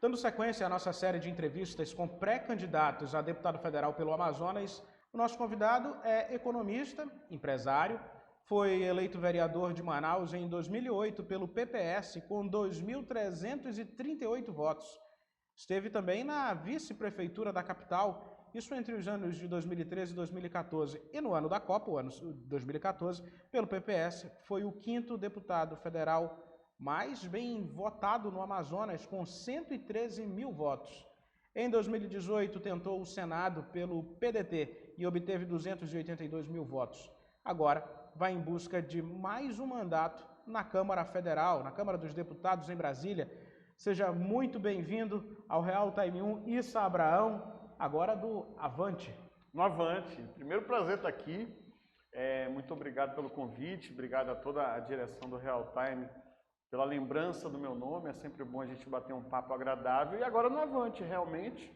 Dando sequência à nossa série de entrevistas com pré-candidatos a deputado federal pelo Amazonas, o nosso convidado é economista, empresário, foi eleito vereador de Manaus em 2008 pelo PPS com 2.338 votos. Esteve também na vice-prefeitura da capital, isso entre os anos de 2013 e 2014. E no ano da Copa, o ano 2014, pelo PPS, foi o 5º deputado federal mais bem votado no Amazonas, com 113 mil votos. Em 2018, tentou o Senado pelo PDT e obteve 282 mil votos. Agora, vai em busca de mais um mandato na Câmara Federal, na Câmara dos Deputados em Brasília. Seja muito bem-vindo ao Real Time 1, Issa Abraão, agora do Avante. No Avante. Primeiro prazer estar aqui. Muito obrigado pelo convite, obrigado a toda a direção do Real Time pela lembrança do meu nome. É sempre bom a gente bater um papo agradável. E agora no Avante, realmente.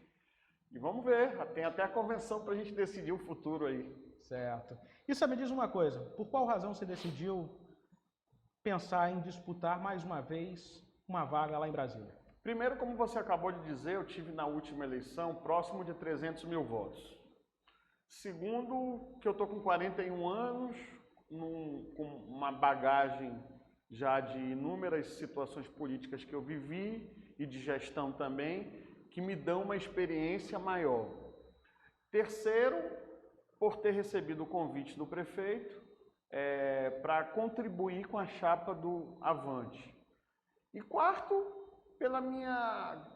E vamos ver, tem até a convenção para a gente decidir o futuro aí. Certo. Issa, me diz uma coisa, por qual razão você decidiu pensar em disputar mais uma vez uma vaga lá em Brasília? Primeiro, como você acabou de dizer, eu tive na última eleição próximo de 300 mil votos. Segundo, que eu estou com 41 anos, com uma bagagem já de inúmeras situações políticas que eu vivi e de gestão também, que me dão uma experiência maior. Terceiro, por ter recebido o convite do prefeito para contribuir com a chapa do Avante. E quarto, pela minha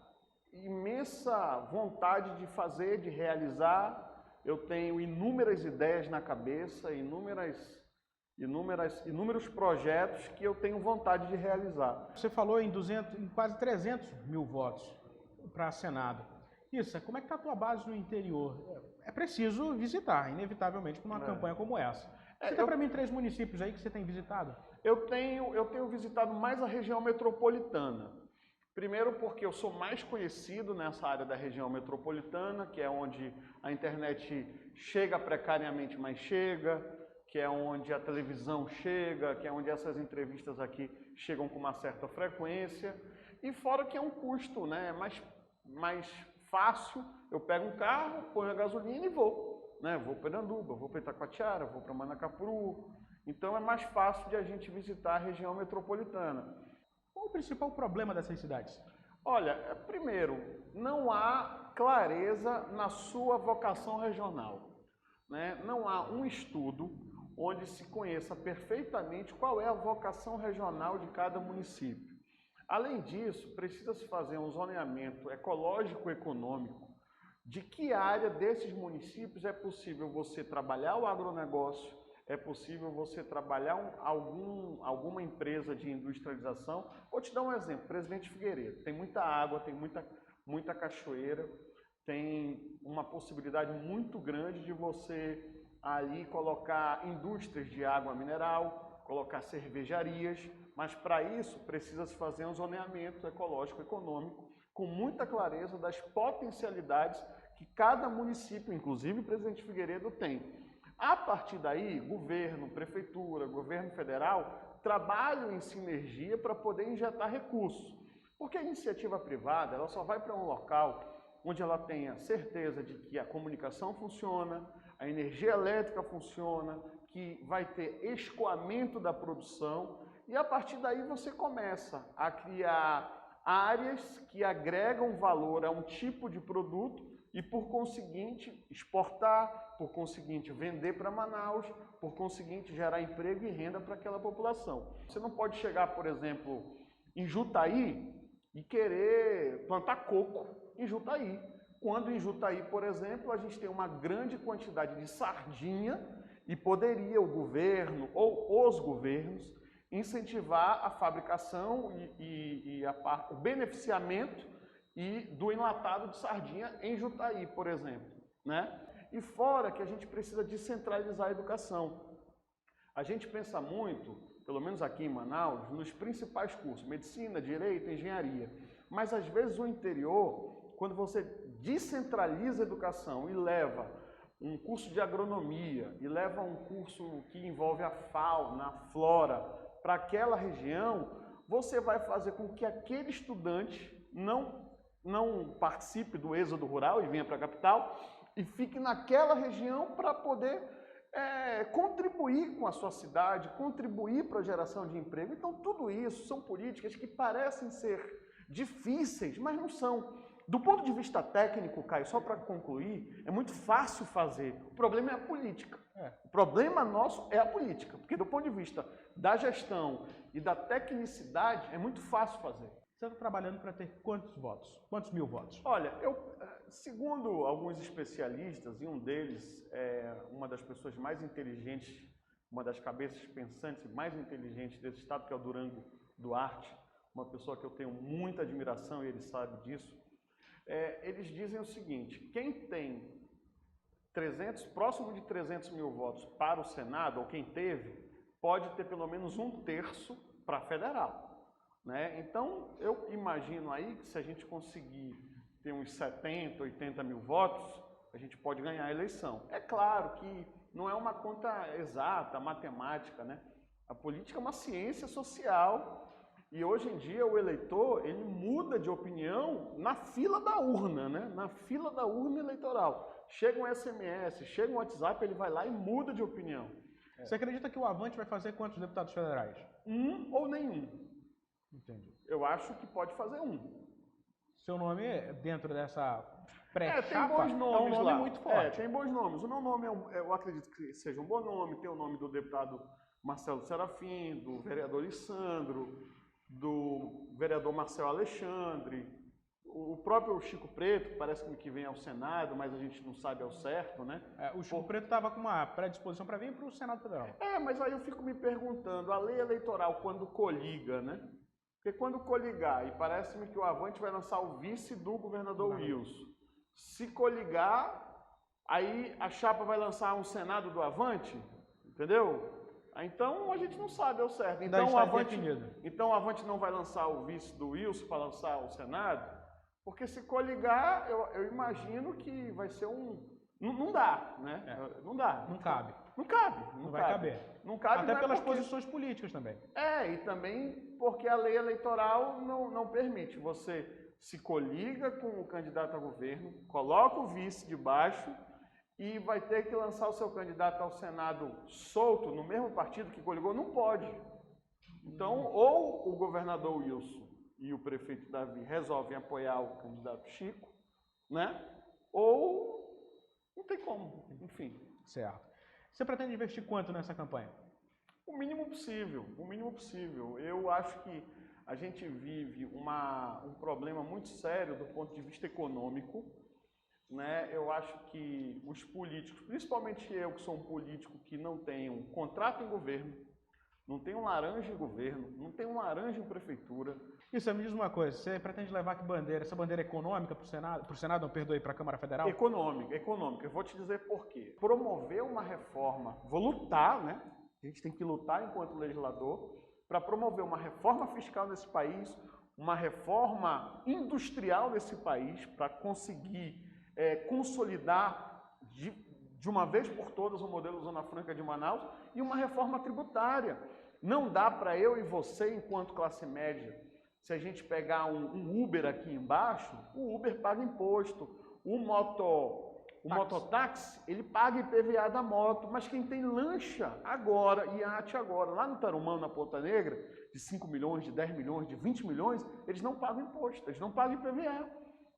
imensa vontade de fazer, de realizar. Eu tenho inúmeras ideias na cabeça, inúmeros projetos que eu tenho vontade de realizar. Você falou em quase 300 mil votos para Senado. Issa, como é que está a tua base no interior? É preciso visitar, inevitavelmente, para uma campanha como essa. Cita para mim 3 municípios aí que você tem visitado. Eu tenho visitado mais a região metropolitana. Primeiro porque eu sou mais conhecido nessa área da região metropolitana, que é onde a internet chega precariamente, mas chega, que é onde a televisão chega, que é onde essas entrevistas aqui chegam com uma certa frequência. E fora que é um custo, né, mais fácil, eu pego um carro, ponho a gasolina e vou. Né? Vou para Iranduba, vou para Itacoatiara, vou para Manacapuru. Então é mais fácil de a gente visitar a região metropolitana. Qual o principal problema dessas cidades? Olha, primeiro, não há clareza na sua vocação regional. Né? Não há um estudo onde se conheça perfeitamente qual é a vocação regional de cada município. Além disso, precisa-se fazer um zoneamento ecológico-econômico de que área desses municípios é possível você trabalhar o agronegócio, é possível você trabalhar alguma empresa de industrialização. Vou te dar um exemplo, Presidente Figueiredo. Tem muita água, tem muita cachoeira, tem uma possibilidade muito grande de você ali colocar indústrias de água mineral, colocar cervejarias, mas para isso precisa-se fazer um zoneamento ecológico-econômico com muita clareza das potencialidades que cada município, inclusive Presidente Figueiredo, tem. A partir daí, governo, prefeitura, governo federal trabalham em sinergia para poder injetar recursos. Porque a iniciativa privada ela só vai para um local onde ela tenha certeza de que a comunicação funciona, a energia elétrica funciona, que vai ter escoamento da produção e a partir daí você começa a criar áreas que agregam valor a um tipo de produto e, por conseguinte, exportar, por conseguinte, vender para Manaus, por conseguinte, gerar emprego e renda para aquela população. Você não pode chegar, por exemplo, em Jutaí e querer plantar coco em Jutaí. Quando em Jutaí, por exemplo, a gente tem uma grande quantidade de sardinha e poderia o governo ou os governos incentivar a fabricação e o beneficiamento do enlatado de sardinha em Jutaí, por exemplo. Né? E fora que a gente precisa descentralizar a educação. A gente pensa muito, pelo menos aqui em Manaus, nos principais cursos, medicina, direito, engenharia. Mas às vezes o interior, quando você descentraliza a educação e leva um curso de agronomia, e leva um curso que envolve a fauna, a flora, para aquela região, você vai fazer com que aquele estudante não não participe do êxodo rural e venha para a capital e fique naquela região para poder contribuir com a sua cidade, contribuir para a geração de emprego. Então, tudo isso são políticas que parecem ser difíceis, mas não são. Do ponto de vista técnico, Caio, só para concluir, é muito fácil fazer. O problema é a política. O problema nosso é a política, porque do ponto de vista da gestão e da tecnicidade, é muito fácil fazer. Você está trabalhando para ter quantos votos? Quantos mil votos? Olha, segundo alguns especialistas, e um deles é uma das pessoas mais inteligentes, uma das cabeças pensantes mais inteligentes desse estado, que é o Durango Duarte, uma pessoa que eu tenho muita admiração e ele sabe disso. Eles dizem o seguinte: quem tem próximo de 300 mil votos para o Senado, ou quem teve, pode ter pelo menos 1/3 para federal. Né? Então, eu imagino aí que se a gente conseguir ter uns 70, 80 mil votos, a gente pode ganhar a eleição. É claro que não é uma conta exata, matemática, né? A política é uma ciência social e hoje em dia o eleitor, ele muda de opinião na fila da urna, né? Na fila da urna eleitoral. Chega um SMS, chega um WhatsApp, ele vai lá e muda de opinião. Você acredita que o Avante vai fazer quantos deputados federais? Um ou nenhum. Entendi. Eu acho que pode fazer um. Seu nome, dentro dessa pré-chapa, tem bons nomes é um nome lá. muito forte. Tem bons nomes. O meu nome, eu acredito que seja um bom nome. Tem o nome do deputado Marcelo Serafim, do vereador Lissandro, do vereador Marcelo Alexandre, o próprio Chico Preto, parece que vem ao Senado, mas a gente não sabe ao certo, né? O Chico Preto estava com uma predisposição para vir para o Senado Federal. Mas aí eu fico me perguntando, a lei eleitoral, quando coliga, né? Porque quando coligar, e parece-me que o Avante vai lançar o vice do governador Wilson, se coligar, aí a chapa vai lançar um Senado do Avante, entendeu? Então a gente não sabe ao certo. Então o Avante não vai lançar o vice do Wilson para lançar o Senado, porque se coligar, eu imagino que vai ser não dá, né? Não dá. Não cabe. Não cabe. Não vai caber. Não cabe. Até pelas posições políticas também. E também porque a lei eleitoral não permite. Você se coliga com o candidato a governo, coloca o vice debaixo e vai ter que lançar o seu candidato ao Senado solto no mesmo partido que coligou. Não pode. Então, ou o governador Wilson e o prefeito Davi resolvem apoiar o candidato Chico, né? Ou não tem como, enfim. Certo. Você pretende investir quanto nessa campanha? O mínimo possível, o mínimo possível. Eu acho que a gente vive um problema muito sério do ponto de vista econômico, né? Eu acho que os políticos, principalmente eu que sou um político que não tenho um contrato em governo, não tenho um laranja em governo, não tenho um laranja em prefeitura. Isso, me diz uma coisa, você pretende levar que bandeira? Essa bandeira econômica para o Senado, para a Câmara Federal? Econômica. Eu vou te dizer por quê. Promover uma reforma, vou lutar, né? A gente tem que lutar enquanto legislador para promover uma reforma fiscal nesse país, uma reforma industrial nesse país, para conseguir consolidar de uma vez por todas o modelo Zona Franca de Manaus e uma reforma tributária. Não dá para eu e você, enquanto classe média, se a gente pegar um Uber aqui embaixo, o Uber paga imposto, o mototáxi, ele paga IPVA da moto, mas quem tem lancha agora, iate agora, lá no Tarumã, na Ponta Negra, de 5 milhões, de 10 milhões, de 20 milhões, eles não pagam imposto, eles não pagam IPVA.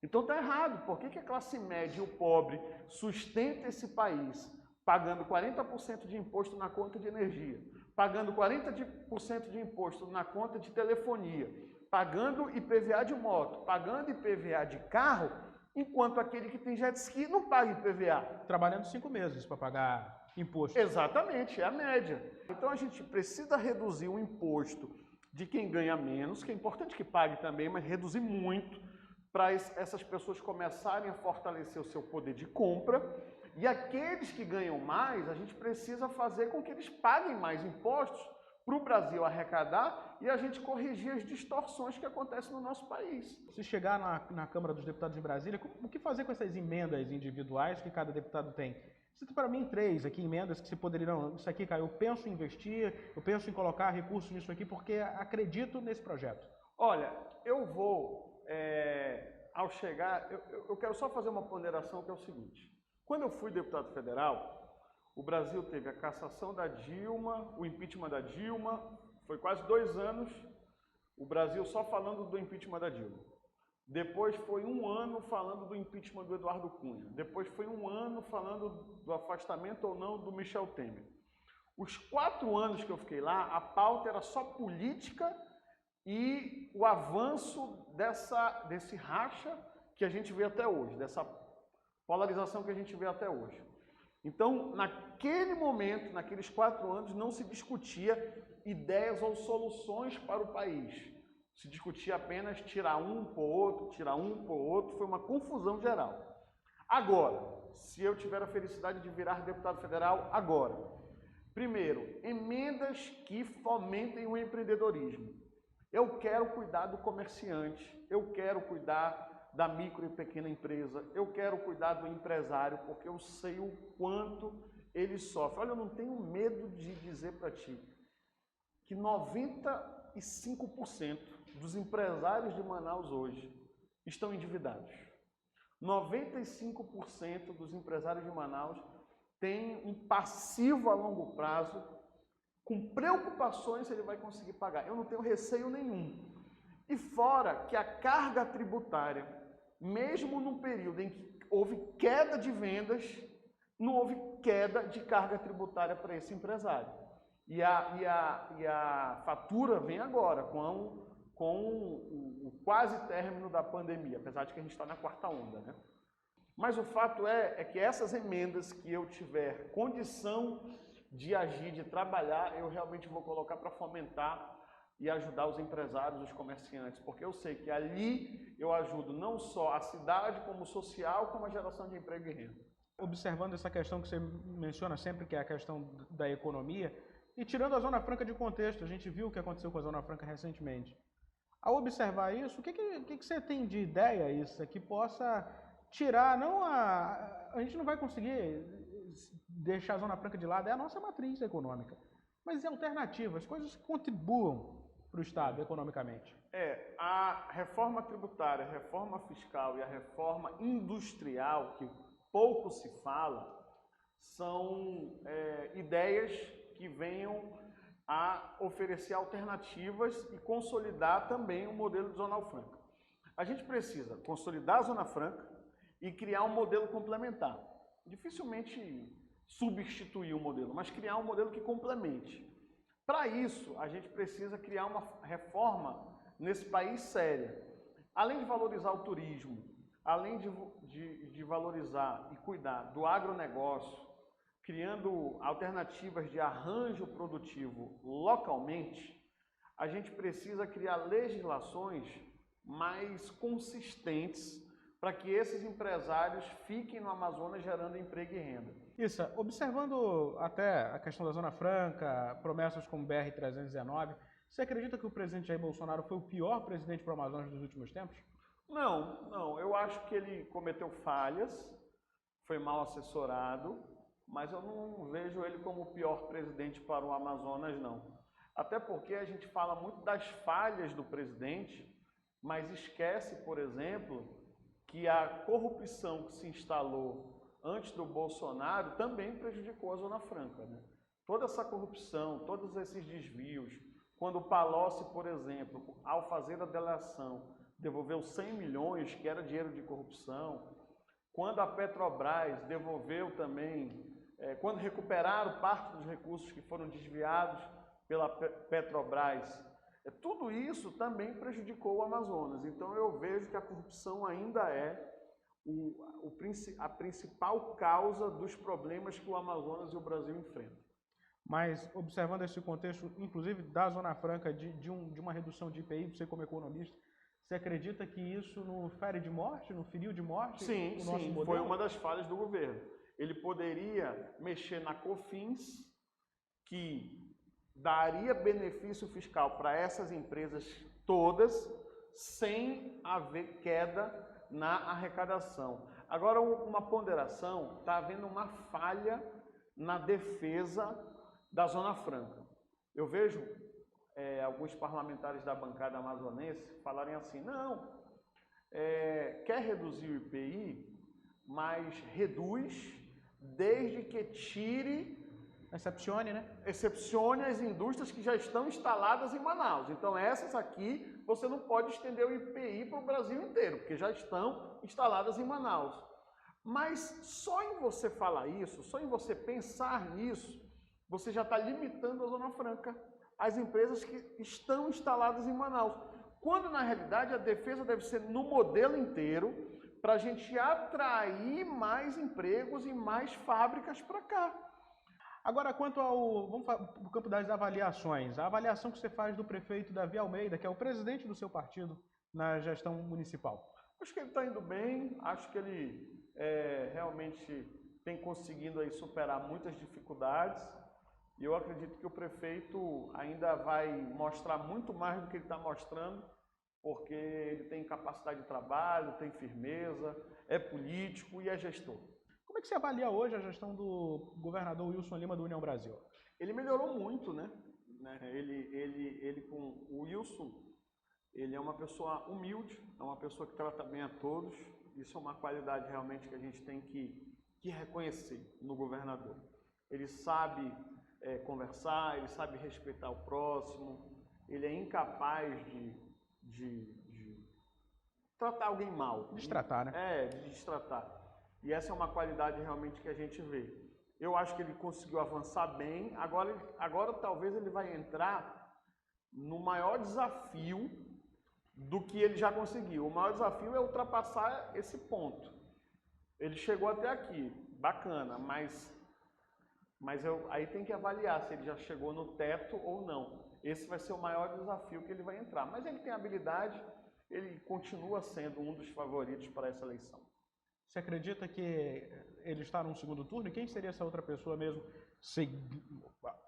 Então está errado. Por que a classe média e o pobre sustenta esse país pagando 40% de imposto na conta de energia, pagando 40% de imposto na conta de telefonia, pagando IPVA de moto, pagando IPVA de carro, enquanto aquele que tem jet ski não paga IPVA? Trabalhando 5 meses para pagar imposto. Exatamente, é a média. Então a gente precisa reduzir o imposto de quem ganha menos, que é importante que pague também, mas reduzir muito, para essas pessoas começarem a fortalecer o seu poder de compra. E aqueles que ganham mais, a gente precisa fazer com que eles paguem mais impostos para o Brasil arrecadar e a gente corrigir as distorções que acontecem no nosso país. Se chegar na Câmara dos Deputados em Brasília, o que fazer com essas emendas individuais que cada deputado tem? Cita para mim 3 aqui, emendas que se poderiam... Isso aqui, cara, eu penso em investir, eu penso em colocar recursos nisso aqui porque acredito nesse projeto. Olha, eu vou... ao chegar, eu quero só fazer uma ponderação que é o seguinte. Quando eu fui deputado federal, o Brasil teve a cassação da Dilma, o impeachment da Dilma, foi quase 2 anos o Brasil só falando do impeachment da Dilma. Depois foi 1 ano falando do impeachment do Eduardo Cunha. Depois foi 1 ano falando do afastamento ou não do Michel Temer. Os 4 anos que eu fiquei lá, a pauta era só política e o avanço desse racha que a gente vê até hoje, dessa polarização que a gente vê até hoje. Então, naquele momento, naqueles 4 anos, não se discutia ideias ou soluções para o país. Se discutia apenas tirar um por outro, foi uma confusão geral. Agora, se eu tiver a felicidade de virar deputado federal, agora. Primeiro, emendas que fomentem o empreendedorismo. Eu quero cuidar do comerciante, eu quero cuidar da micro e pequena empresa, eu quero cuidar do empresário, porque eu sei o quanto ele sofre. Olha, eu não tenho medo de dizer para ti que 95% dos empresários de Manaus hoje estão endividados. 95% dos empresários de Manaus têm um passivo a longo prazo, com preocupações se ele vai conseguir pagar. Eu não tenho receio nenhum. E fora que a carga tributária, mesmo no período em que houve queda de vendas, não houve queda de carga tributária para esse empresário. E a fatura vem agora, com o quase término da pandemia, apesar de que a gente está na 4ª onda, né? Mas o fato é que essas emendas que eu tiver condição de agir, de trabalhar, eu realmente vou colocar para fomentar e ajudar os empresários, os comerciantes, porque eu sei que ali eu ajudo não só a cidade como social, como a geração de emprego e renda. Observando essa questão que você menciona sempre, que é a questão da economia, e tirando a Zona Franca de contexto, a gente viu o que aconteceu com a Zona Franca recentemente. Ao observar isso, o que você tem de ideia isso que possa tirar, a gente não vai conseguir deixar a Zona Franca de lado, é a nossa matriz econômica, mas alternativas, coisas que contribuam para o Estado economicamente. A reforma tributária, a reforma fiscal e a reforma industrial, que pouco se fala, são ideias que venham a oferecer alternativas e consolidar também o modelo de Zona Franca. A gente precisa consolidar a Zona Franca e criar um modelo complementar. Dificilmente substituir o modelo, mas criar um modelo que complemente. Para isso, a gente precisa criar uma reforma nesse país séria. Além de valorizar o turismo, além de valorizar e cuidar do agronegócio, criando alternativas de arranjo produtivo localmente, a gente precisa criar legislações mais consistentes para que esses empresários fiquem no Amazonas gerando emprego e renda. Isso, observando até a questão da Zona Franca, promessas como BR-319, você acredita que o presidente Jair Bolsonaro foi o pior presidente para o Amazonas dos últimos tempos? Não, eu acho que ele cometeu falhas, foi mal assessorado, mas eu não vejo ele como o pior presidente para o Amazonas, não. Até porque a gente fala muito das falhas do presidente, mas esquece, por exemplo, que a corrupção que se instalou antes do Bolsonaro também prejudicou a Zona Franca, né? Toda essa corrupção, todos esses desvios, quando o Palocci, por exemplo, ao fazer a delação, devolveu 100 milhões, que era dinheiro de corrupção, quando a Petrobras devolveu também, quando recuperaram parte dos recursos que foram desviados pela Petrobras, tudo isso também prejudicou o Amazonas. Então eu vejo que a corrupção ainda é a principal causa dos problemas que o Amazonas e o Brasil enfrentam. Mas, observando esse contexto, inclusive da Zona Franca, de uma redução de IPI, você como economista, você acredita que isso não fere de morte, não feriu de morte? Sim, foi uma das falhas do governo. Ele poderia mexer na COFINS, que daria benefício fiscal para essas empresas todas, sem haver queda na arrecadação. Agora, uma ponderação, está havendo uma falha na defesa da Zona Franca. Eu vejo alguns parlamentares da bancada amazonense falarem assim, não, quer reduzir o IPI, mas reduz desde que tire... Excepcione as indústrias que já estão instaladas em Manaus. Então, essas aqui, você não pode estender o IPI para o Brasil inteiro, porque já estão instaladas em Manaus. Mas só em você falar isso, só em você pensar nisso, você já está limitando a Zona Franca, as empresas que estão instaladas em Manaus. Quando, na realidade, a defesa deve ser no modelo inteiro, para a gente atrair mais empregos e mais fábricas para cá. Agora, quanto vamos para o campo das avaliações, a avaliação que você faz do prefeito Davi Almeida, que é o presidente do seu partido na gestão municipal. Acho que ele está indo bem, acho que ele realmente tem conseguido aí superar muitas dificuldades, e eu acredito que o prefeito ainda vai mostrar muito mais do que ele está mostrando, porque ele tem capacidade de trabalho, tem firmeza, é político e é gestor. Como é que você avalia hoje a gestão do governador Wilson Lima do União Brasil? Ele melhorou muito, né? Ele com o Wilson, ele é uma pessoa humilde, é uma pessoa que trata bem a todos. Isso é uma qualidade realmente que a gente tem que reconhecer no governador. Ele sabe conversar, ele sabe respeitar o próximo, ele é incapaz de tratar alguém mal. Destratar, né? De destratar. E essa é uma qualidade realmente que a gente vê. Eu acho que ele conseguiu avançar bem. Agora talvez ele vai entrar no maior desafio do que ele já conseguiu. O maior desafio é ultrapassar esse ponto. Ele chegou até aqui, bacana, mas aí tem que avaliar se ele já chegou no teto ou não. Esse vai ser o maior desafio que ele vai entrar. Mas ele tem habilidade, ele continua sendo um dos favoritos para essa eleição. Você acredita que ele está no segundo turno? E quem seria essa outra pessoa mesmo,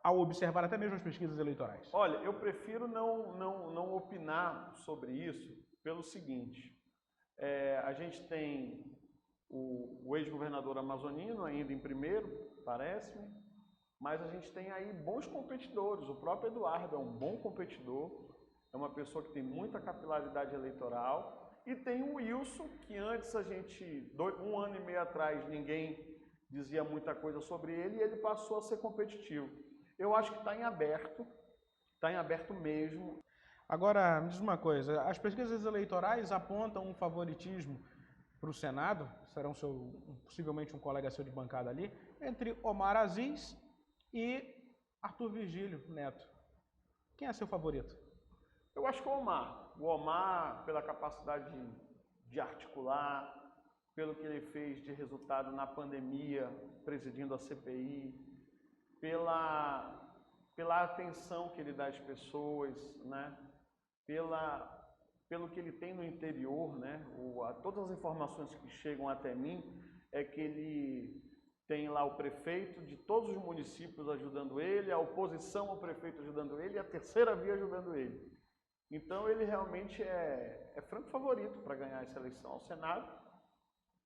ao observar até mesmo as pesquisas eleitorais? Olha, eu prefiro não opinar sobre isso pelo seguinte. A gente tem o ex-governador amazonino ainda em primeiro, parece-me, mas a gente tem aí bons competidores. O próprio Eduardo é um bom competidor, é uma pessoa que tem muita capilaridade eleitoral. E tem o Wilson, que antes um ano e meio atrás, ninguém dizia muita coisa sobre ele, e ele passou a ser competitivo. Eu acho que está em aberto mesmo. Agora, me diz uma coisa, as pesquisas eleitorais apontam um favoritismo para o Senado, serão possivelmente um colega seu de bancada ali, entre Omar Aziz e Arthur Virgílio Neto. Quem é seu favorito? Eu acho que o Omar, pela capacidade de articular, pelo que ele fez de resultado na pandemia, presidindo a CPI, pela atenção que ele dá às pessoas, né? Pelo que ele tem no interior, né? Todas as informações que chegam até mim é que ele tem lá o prefeito de todos os municípios ajudando ele, a oposição ao prefeito ajudando ele e a terceira via ajudando ele. Então ele realmente é franco favorito para ganhar essa eleição ao Senado,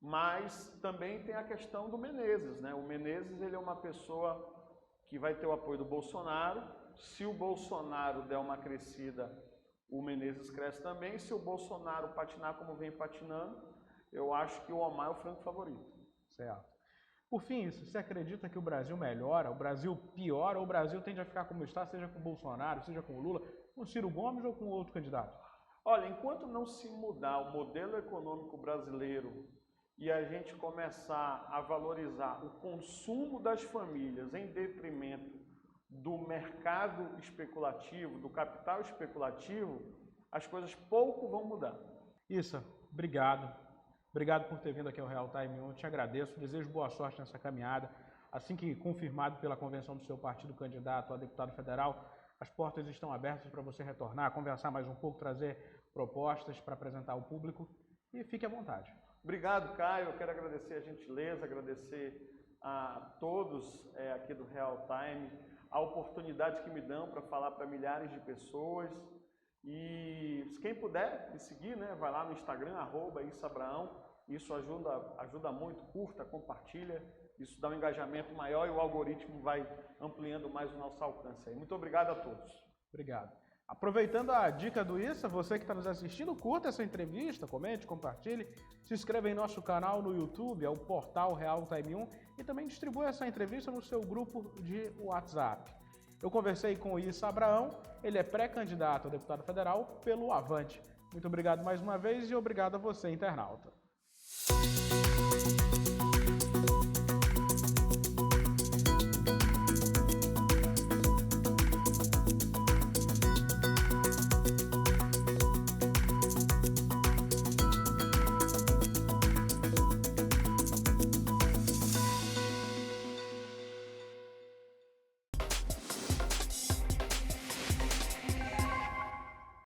mas também tem a questão do Menezes, né? O Menezes, ele é uma pessoa que vai ter o apoio do Bolsonaro. Se o Bolsonaro der uma crescida, o Menezes cresce também. Se o Bolsonaro patinar como vem patinando, eu acho que o Omar é o franco favorito. Certo. Por fim, você acredita que o Brasil melhora, o Brasil piora, ou o Brasil tende a ficar como está, seja com o Bolsonaro, seja com o Lula, com o Ciro Gomes ou com outro candidato? Olha, enquanto não se mudar o modelo econômico brasileiro e a gente começar a valorizar o consumo das famílias em detrimento do mercado especulativo, do capital especulativo, as coisas pouco vão mudar. Isso, obrigado. Obrigado por ter vindo aqui ao Real Time. Eu te agradeço, desejo boa sorte nessa caminhada. Assim que confirmado pela convenção do seu partido candidato a deputado federal, as portas estão abertas para você retornar, conversar mais um pouco, trazer propostas para apresentar ao público e fique à vontade. Obrigado, Caio. Eu quero agradecer a gentileza, agradecer a todos aqui do Real Time, a oportunidade que me dão para falar para milhares de pessoas. E quem puder me seguir, né, vai lá no Instagram, @issabraão. Isso ajuda muito, curta, compartilha. Isso dá um engajamento maior e o algoritmo vai ampliando mais o nosso alcance aí. Muito obrigado a todos. Obrigado. Aproveitando a dica do Issa, você que está nos assistindo, curta essa entrevista, comente, compartilhe, se inscreva em nosso canal no YouTube, é o Portal Real Time 1, e também distribua essa entrevista no seu grupo de WhatsApp. Eu conversei com o Issa Abraão, ele é pré-candidato a deputado federal pelo Avante. Muito obrigado mais uma vez e obrigado a você, internauta.